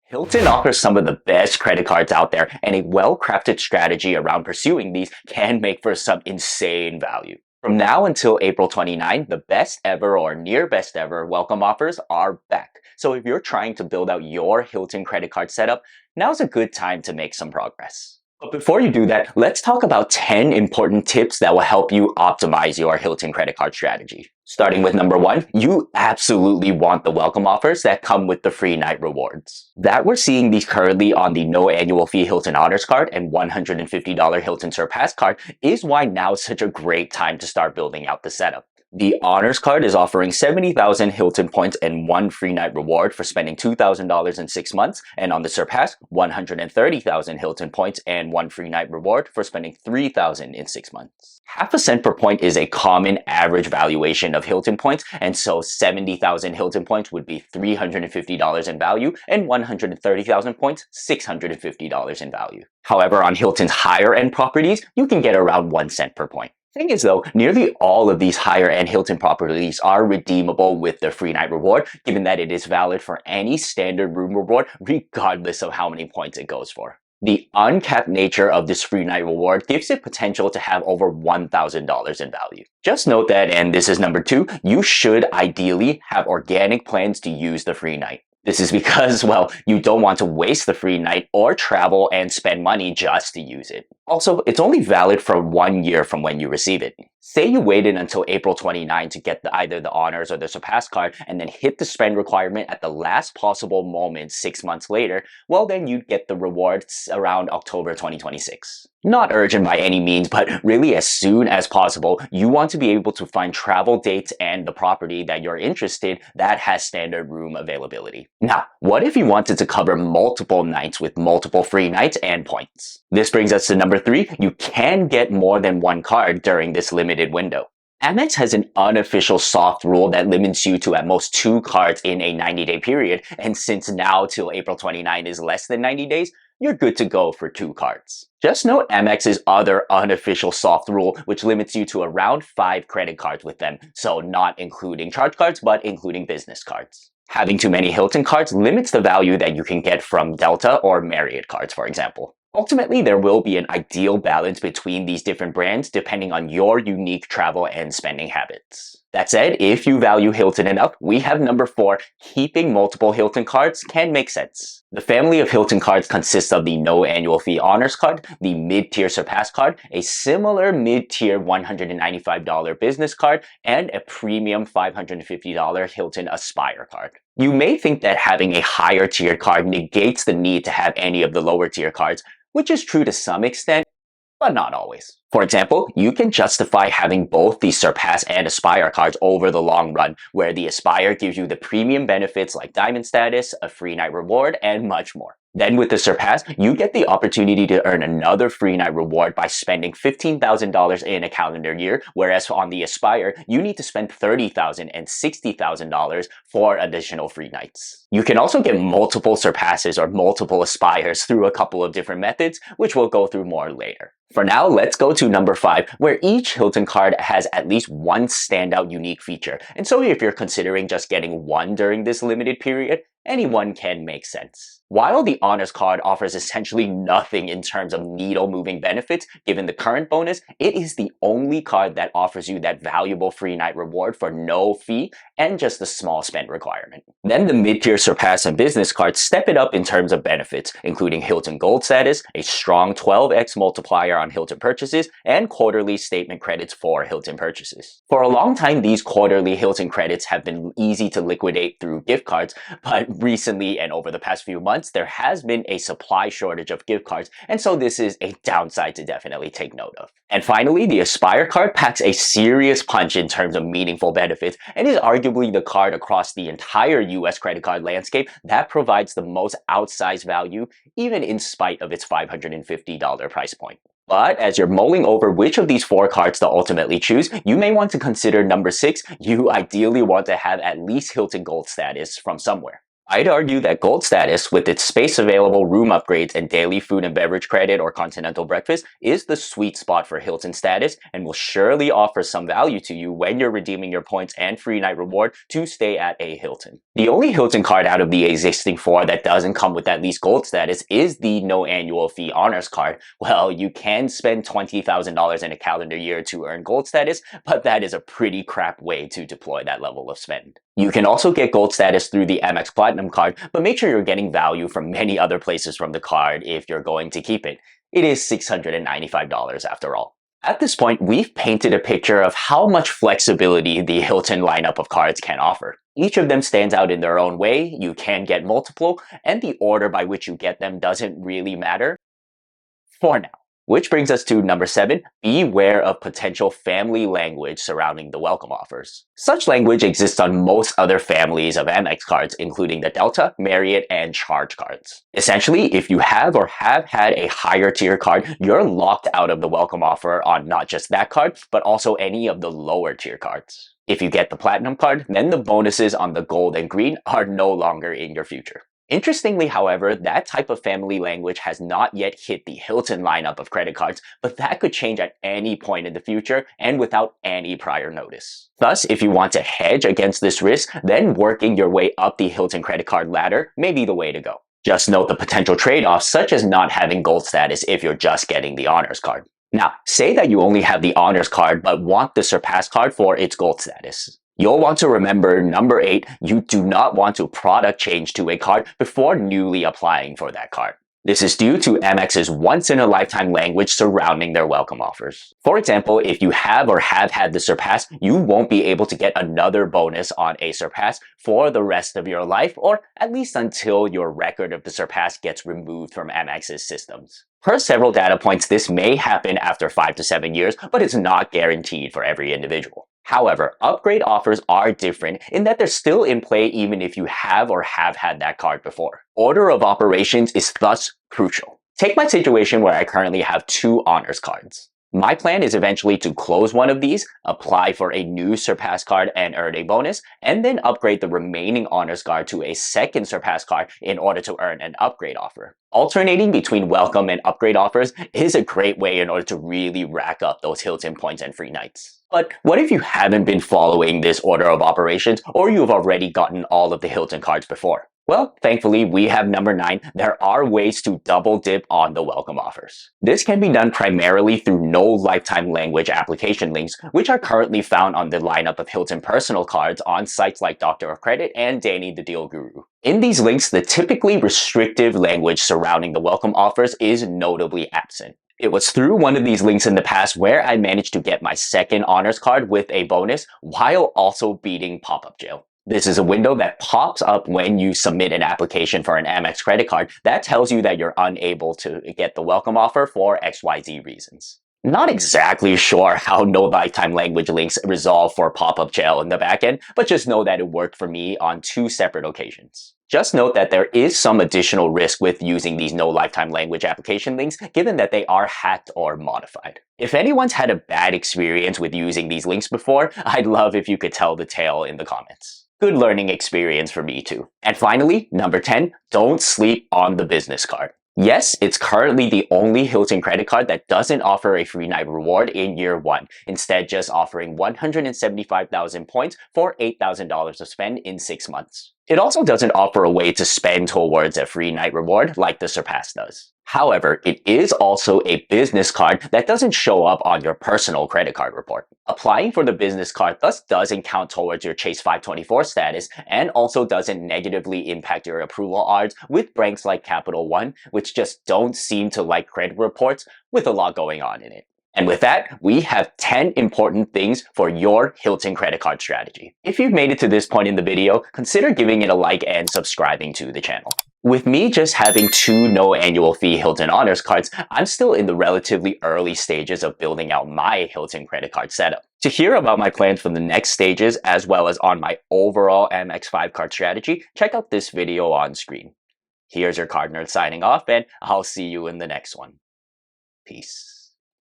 Hilton offers some of the best credit cards out there, and a well-crafted strategy around pursuing these can make for some insane value. From now until April 29, the best ever or near best ever welcome offers are back. So if you're trying to build out your Hilton credit card setup, now's a good time to make some progress. But before you do that, let's talk about 10 important tips that will help you optimize your Hilton credit card strategy. Starting with number 1, you absolutely want the welcome offers that come with the free night rewards. That we're seeing these currently on the no annual fee Hilton Honors card and $150 Hilton Surpass card is why now is such a great time to start building out the setup. The Honors card is offering 70,000 Hilton points and 1 free night reward for spending $2,000 in 6 months, and on the Surpass, 130,000 Hilton points and 1 free night reward for spending $3,000 in 6 months. Half a cent per point is a common average valuation of Hilton points, and so 70,000 Hilton points would be $350 in value, and 130,000 points, $650 in value. However, on Hilton's higher end properties, you can get around 1 cent per point. Thing is though, nearly all of these higher end Hilton properties are redeemable with the free night reward, given that it is valid for any standard room reward regardless of how many points it goes for. The uncapped nature of this free night reward gives it potential to have over $1,000 in value. Just note that, and this is number 2, you should ideally have organic plans to use the free night. This is because, well, you don't want to waste the free night or travel and spend money just to use it. Also, it's only valid for 1 year from when you receive it. Say you waited until April 29 to get either the Honors or the Surpass card and then hit the spend requirement at the last possible moment 6 months later, well then you'd get the rewards around October 2026. Not urgent by any means, but really as soon as possible, you want to be able to find travel dates and the property that you're interested that has standard room availability. Now, what if you wanted to cover multiple nights with multiple free nights and points? This brings us to number 3, you can get more than 1 card during this limited window. Amex has an unofficial soft rule that limits you to at most 2 cards in a 90-day period, and since now till April 29 is less than 90 days, you're good to go for 2 cards. Just note Amex's other unofficial soft rule, which limits you to around 5 credit cards with them, so not including charge cards, but including business cards. Having too many Hilton cards limits the value that you can get from Delta or Marriott cards, for example. Ultimately, there will be an ideal balance between these different brands depending on your unique travel and spending habits. That said, if you value Hilton enough, we have number 4, keeping multiple Hilton cards can make sense. The family of Hilton cards consists of the no annual fee Honors card, the mid-tier Surpass card, a similar mid-tier $195 business card, and a premium $550 Hilton Aspire card. You may think that having a higher tier card negates the need to have any of the lower tier cards, which is true to some extent, but not always. For example, you can justify having both the Surpass and Aspire cards over the long run, where the Aspire gives you the premium benefits like diamond status, a free night reward, and much more. Then with the Surpass, you get the opportunity to earn another free night reward by spending $15,000 in a calendar year, whereas on the Aspire, you need to spend $30,000 and $60,000 for additional free nights. You can also get multiple Surpasses or multiple Aspires through a couple of different methods, which we'll go through more later. For now, let's go to number 5, where each Hilton card has at least one standout unique feature. And so if you're considering just getting one during this limited period, any one can make sense. While the Honors card offers essentially nothing in terms of needle-moving benefits, given the current bonus, it is the only card that offers you that valuable free night reward for no fee and just a small spend requirement. Then the mid-tier Surpass and business cards step it up in terms of benefits, including Hilton Gold status, a strong 12x multiplier on Hilton purchases, and quarterly statement credits for Hilton purchases. For a long time, these quarterly Hilton credits have been easy to liquidate through gift cards, but recently and over the past few months, there has been a supply shortage of gift cards, and so this is a downside to definitely take note of. And finally, the Aspire card packs a serious punch in terms of meaningful benefits and is arguably the card across the entire US credit card landscape that provides the most outsized value, even in spite of its $550 price point. But as you're mulling over which of these 4 cards to ultimately choose, you may want to consider number 6, you ideally want to have at least Hilton Gold status from somewhere. I'd argue that gold status, with its space available, room upgrades, and daily food and beverage credit or continental breakfast, is the sweet spot for Hilton status and will surely offer some value to you when you're redeeming your points and free night reward to stay at a Hilton. The only Hilton card out of the existing four that doesn't come with at least gold status is the no annual fee honors card. Well, you can spend $20,000 in a calendar year to earn gold status, but that is a pretty crap way to deploy that level of spend. You can also get gold status through the Amex Platinum card, but make sure you're getting value from many other places from the card if you're going to keep it. It is $695 after all. At this point, we've painted a picture of how much flexibility the Hilton lineup of cards can offer. Each of them stands out in their own way, you can get multiple, and the order by which you get them doesn't really matter for now. Which brings us to number 7, beware of potential family language surrounding the welcome offers. Such language exists on most other families of Amex cards, including the Delta, Marriott, and Charge cards. Essentially, if you have or have had a higher tier card, you're locked out of the welcome offer on not just that card, but also any of the lower tier cards. If you get the Platinum card, then the bonuses on the Gold and Green are no longer in your future. Interestingly, however, that type of family language has not yet hit the Hilton lineup of credit cards, but that could change at any point in the future and without any prior notice. Thus, if you want to hedge against this risk, then working your way up the Hilton credit card ladder may be the way to go. Just note the potential trade-offs, such as not having gold status if you're just getting the honors card. Now, say that you only have the honors card but want the surpass card for its gold status. You'll want to remember number 8, you do not want to product change to a card before newly applying for that card. This is due to Amex's once-in-a-lifetime language surrounding their welcome offers. For example, if you have or have had the Surpass, you won't be able to get another bonus on a Surpass for the rest of your life, or at least until your record of the Surpass gets removed from Amex's systems. Per several data points, this may happen after 5 to 7 years, but it's not guaranteed for every individual. However, upgrade offers are different in that they're still in play even if you have or have had that card before. Order of operations is thus crucial. Take my situation where I currently have 2 honors cards. My plan is eventually to close one of these, apply for a new Surpass card and earn a bonus, and then upgrade the remaining honors card to a second Surpass card in order to earn an upgrade offer. Alternating between welcome and upgrade offers is a great way in order to really rack up those Hilton points and free nights. But what if you haven't been following this order of operations, or you've already gotten all of the Hilton cards before? Well, thankfully, we have number 9. There are ways to double dip on the welcome offers. This can be done primarily through no lifetime language application links, which are currently found on the lineup of Hilton personal cards on sites like Doctor of Credit and Danny the Deal Guru. In these links, the typically restrictive language surrounding the welcome offers is notably absent. It was through one of these links in the past where I managed to get my second honors card with a bonus while also beating pop-up jail. This is a window that pops up when you submit an application for an Amex credit card that tells you that you're unable to get the welcome offer for XYZ reasons. Not exactly sure how no lifetime language links resolve for pop-up jail in the backend, but just know that it worked for me on 2 separate occasions. Just note that there is some additional risk with using these no lifetime language application links, given that they are hacked or modified. If anyone's had a bad experience with using these links before, I'd love if you could tell the tale in the comments. Good learning experience for me too. And finally, number 10, don't sleep on the business card. Yes, it's currently the only Hilton credit card that doesn't offer a free night reward in year 1, instead just offering 175,000 points for $8,000 to spend in 6 months. It also doesn't offer a way to spend towards a free night reward like the Surpass does. However, it is also a business card that doesn't show up on your personal credit card report. Applying for the business card thus doesn't count towards your Chase 524 status and also doesn't negatively impact your approval odds with banks like Capital One, which just don't seem to like credit reports with a lot going on in it. And with that, we have 10 important things for your Hilton credit card strategy. If you've made it to this point in the video, consider giving it a like and subscribing to the channel. With me just having 2 no annual fee Hilton honors cards, I'm still in the relatively early stages of building out my Hilton credit card setup. To hear about my plans for the next stages, as well as on my overall Amex 5 card strategy, check out this video on screen. Here's your card nerd signing off, and I'll see you in the next one. Peace.